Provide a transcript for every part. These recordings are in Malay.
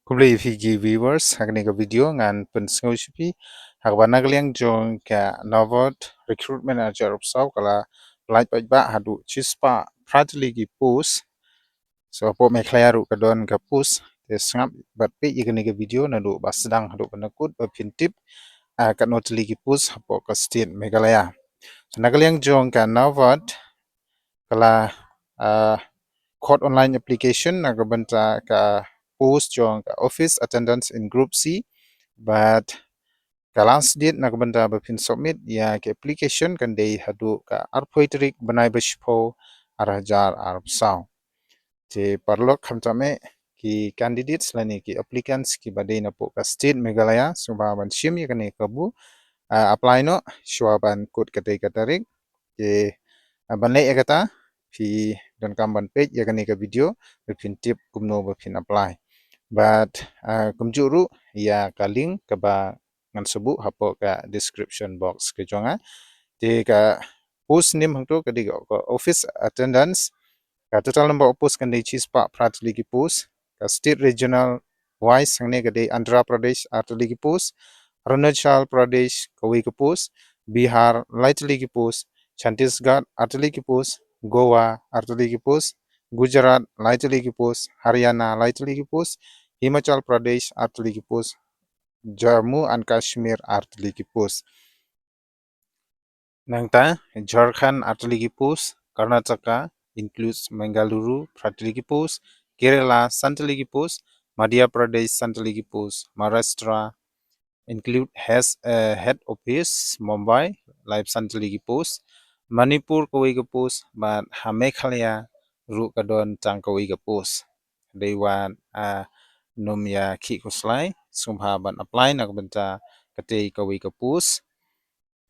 Kubli Fiji viewers, hagni ka video ngan pensngo shipi hagbana kaliang jong ka novot recruitment manager saw kala light ba hadu chispa pratli ki post so po me khlayaru ka don ka post te sngap bat pe igni ka video na do basdang hadu panakut ba pintip ka notli ki post hapo ka state Meghalaya so nagaliang jong ka novot kala court online application nagabanta ka post jong ka office attendance in group C but last date nagbanta bapin submit ya ke application kan dei hadu ka arpoitrik banai bashpo arajar arbsaw je parlok khamtame ki candidates lani ki applicants ki badai na po ka state Meghalaya suba ban shim ya kane kabu apply no shwaban kut katai katarik ke banai kata fi don kamban page ya kane ka video bapin tip kumno bapin apply but kumjuru ya ka link ka ba ngan sebu hapo ka description box ke jonga te ka post name hangto ka di ka office attendance ka total number of post kan di chispa pratli ki post ka state regional wise hangne ka di Andhra Pradesh atli ki post Arunachal Pradesh kawi ki post Bihar lightly ki post Chhattisgarh atli ki post Goa atli ki post Gujarat lightly ki post Haryana lightly ki post Himachal Pradesh atli ki post Jammu and Kashmir atli ki post Nangta Jharkhand atli ki post Karnataka includes Mangaluru atli ki post Kerala santali ki post Madhya Pradesh santali ki post Maharashtra include has head office Mumbai live santali ki post Manipur kawi ki post but Meghalaya ru kadon tang kawi ki post dewan num ya ki kuslai sumha ban apply nak benta kate kawi ki post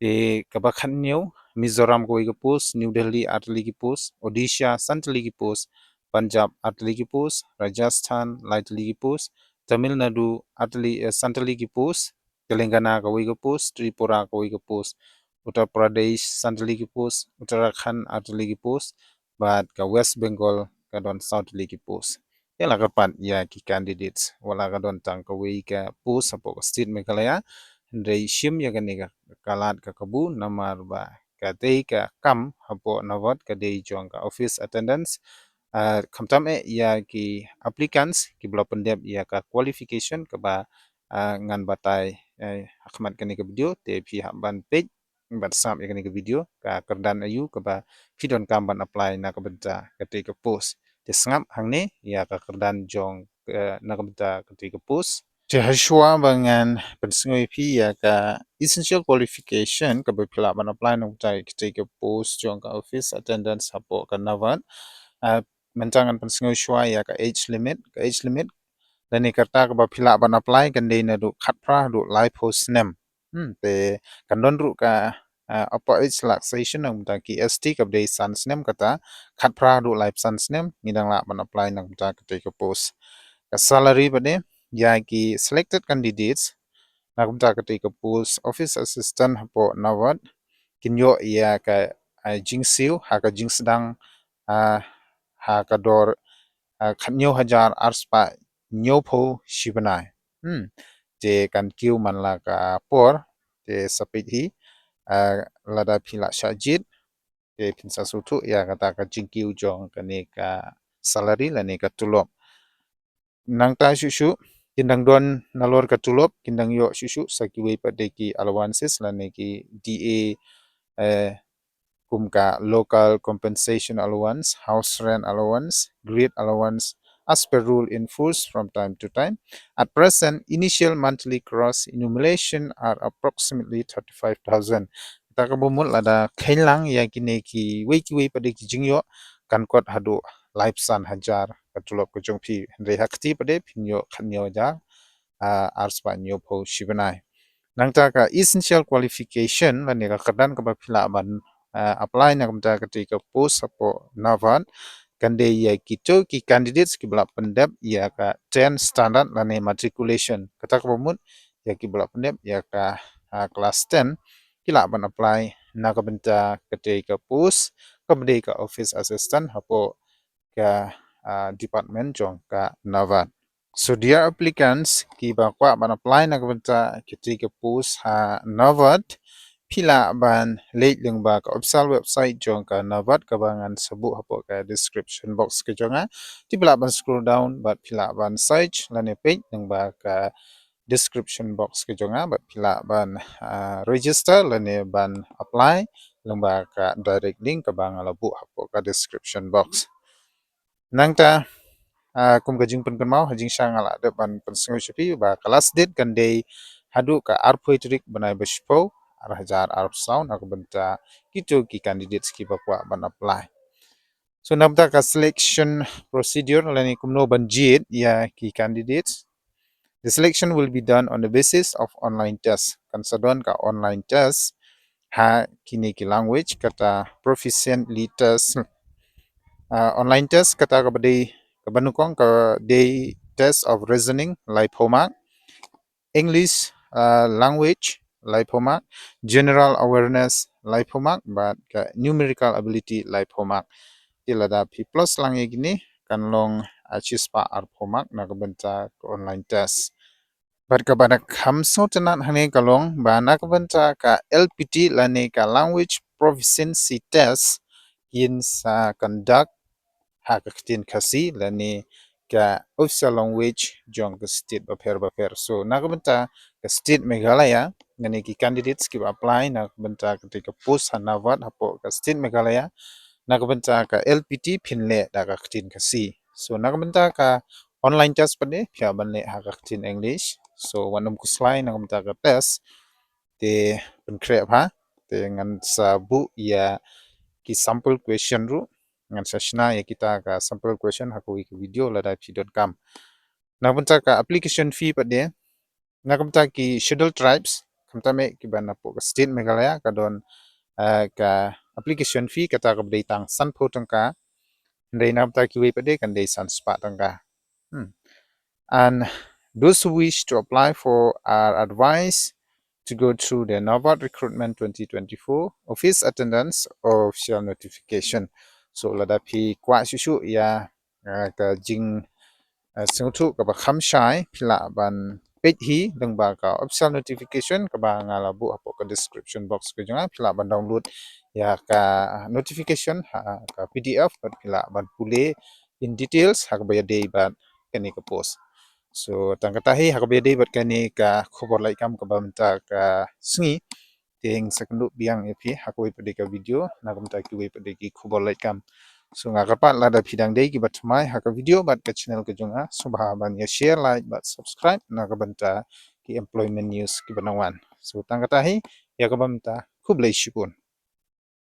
e kabakhan new Mizoram kawi ki post New Delhi atli ki post Odisha santali ki post Punjab atli ki post Rajasthan lightly ki post Tamil Nadu atli santali ki post Telangana kawi ki post Tripura kawi ki post Uttar Pradesh santali ki post Uttarakhand atli ki post but ka West Bengal ka don southly ki post yala ka pan ya ki candidates wala ka don tang kawi ka post apo ka state Meghalaya ndai shim ya ka ni ka kalat ka kabu namar ba ka dei ka kam apo nawat ka dei jong ka office attendance kamtam ya ki applicants ki bla pendep ya ka qualification ka ba ngan batai akhmat kani ka video te phi ban page bat sam ya kani ka video ka kerdan ayu ka ba phi don kam ban apply na ka benta ka te ka post te sngap hangne ya ka kerdan jong na ka benta ka te ka post je hashwa bangan pensngoi phi ya ka essential qualification ka ba phila ban apply no tai ka te ka post jong ka office attendance hapo ka navat mentangan pensngoi shwa ya age limit dan ikarta ka ba phila ban apply kan dei na du khatpra du live post name te kan don ru ka apa age relaxation ang ta ki ST ka dei sans name kata khatpra du live sans name midang la ban apply nang ta ka te ka post ka salary bade ya ki selected candidates na ta ka te ka post office assistant hapo nawat kinyo ya ka jingsiu ha ka jingsedang ha ka dor khanyo hajar arspa nyopo shibanai je kan kiu man la ka por te sapit hi lada phila shajit te pinsa sutu ya kata ka jingkiu jong kani ka salary la ni ka tulop nang ta shushu kindang don nalor ka tulop kindang yo shushu sakiwe padeki allowances la ni ki DA kumka local compensation allowance, house rent allowance, grid allowance, as per rule in force from time to time. At present, initial monthly gross accumulation are approximately 35,000. Takabumul ada kailang ya kini ki wei pada ki jingyo kan kot hadu life san hajar katulop ko jongpi re hakti pada pinyo khanyo ja arspa nyo po shibanai. Nang ka essential qualification la ni ka kadan ka ba phila ban apply na kamta ketika post apo navan kande ya kito ki candidates ki bela pendep ya ka 10 standard lane matriculation kata ka pemut ya ki bela pendep ya ka kelas 10 kila ban apply na ka benta ketika post ka office assistant apo ka department jong ka navan So dear applicants, ki ba kwa ban apply na kabanta kiti ke post ha Navat pila ban late leng ba ka official website jong ka Navat ka bangan sabu hapo ka description box ke jonga ti pila ban scroll down but pila ban search lane page leng ba ka description box ke jonga but pila ban register lane ban apply leng ba ka direct link ka bang labu hapo ka description box nangta kum gajing pen mau hajing sang ala de ban pensengu shapi ba kelas dit kan day hadu ka arpoetrik banai bespo ar hajar arp sound aku benta gitu ki candidates ki bakwa ban apply so nabda ka selection procedure lani kumno ban jit ya ki candidates. The selection will be done on the basis of online test kan sadon ka online test ha kini ki language kata proficiently test. Online test kata ka badai ka banukong ka day test of reasoning lai phomak English language lai phomak general awareness lai phomak but ka numerical ability lai phomak tilada p plus lang gini kan long chispa ar phomak na ka benta ka online test but ka bana khamso tanan hane kalong bana ka benta ka LPT lane ka language proficiency test in sa conduct hakatin kasi lani ka official language jong ka state ba per so nakabenta ka state Meghalaya ngani ki candidates ki apply nakabenta ketika post hanavat hapo ka state Meghalaya nakabenta ka LPT phinle da ka ktin kasi so nakabenta ka online test pade phya banle hakatin English so wanam kuslai nakabenta ka test te penkre ha te ngan sa bu ya ki sample question ru ngan sashna ya kita ka sample question haku ki video la da p.com nakunta ka application fee pade nakunta ki scheduled tribes kamta me ki bana po ka state Meghalaya ka don ka application fee kata ka bdei tang san pho tangka ndai namta ki we pade kan dei san spa tangka and those who wish to apply for are advised to go through the Navat Recruitment 2024 office attendance or official notification. So ladapi kwa shushu ya ka jing sengtu ka ba kham shai phila ban page hi dengba ka official notification ka ba ngalabu apo ka description box ka janga phila ban download ya ka notification ka PDF ka phila ban pule in details ha ka ba day ban kani ka post so tangkatahi hakabedi bat kani ka khobor lai kam ka bamta ka sngi ting sekendu biang epi hakoi pedi ka video nagamta ki we pedi ki khobor lai kam so ngakapat lada phidang dei ki batmai haka video bat ka channel ka junga subha ban ya share like bat subscribe nagabanta ki employment news ki banawan so tangkatahi ya ka bamta khub lai shukun